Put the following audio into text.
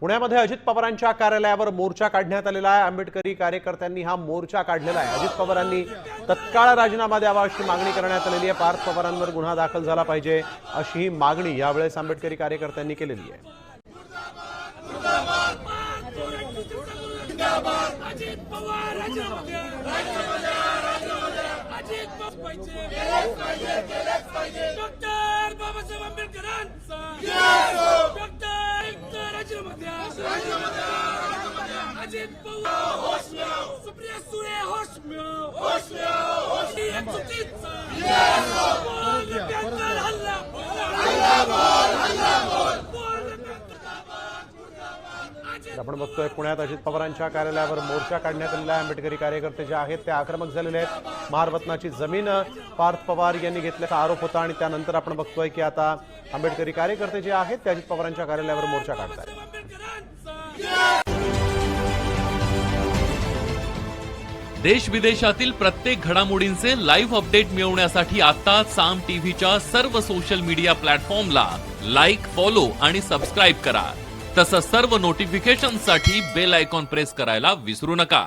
पुण्यामध्ये अजित पवारांच्या कार्यालयावर मोर्चा काढण्यात आलेला आहे। आंबेडकरी कार्यकर्त्यांनी हा मोर्चा काढलेला आहे। अजित पवारांनी तत्काळ राजीनामा द्यावा अशी मागणी करण्यात आलेली आहे। पार्थ पवारांवर गुन्हा दाखल झाला पाहिजे अशी ही मागणी यावेळेस आंबेडकरी कार्यकर्त्यांनी केलेली आहे। आपण बघतोय पुण्यात अजित पवारांच्या कार्यालयावर मोर्चा काढण्यात आलेला आहे। आंबेडकरी कार्यकर्ते जे आहेत ते आक्रमक झालेले आहेत। महारत्नाची जमीन पार्थ पवार यांनी घेतल्याचा आरोप होता आणि त्यानंतर आपण बघतोय की आता आंबेडकरी कार्यकर्ते जे आहेत ते अजित पवारांच्या कार्यालयावर मोर्चा काढतात। देश विदेशातील प्रत्येक घडामोडींचे लाईव्ह अपडेट मिळवण्यासाठी आता साम टीव्हीच्या सर्व सोशल मीडिया प्लॅटफॉर्मला लाईक, फॉलो आणि सबस्क्राईब करा। तसंच सर्व नोटिफिकेशनसाठी बेल आयकॉन प्रेस करायला विसरू नका।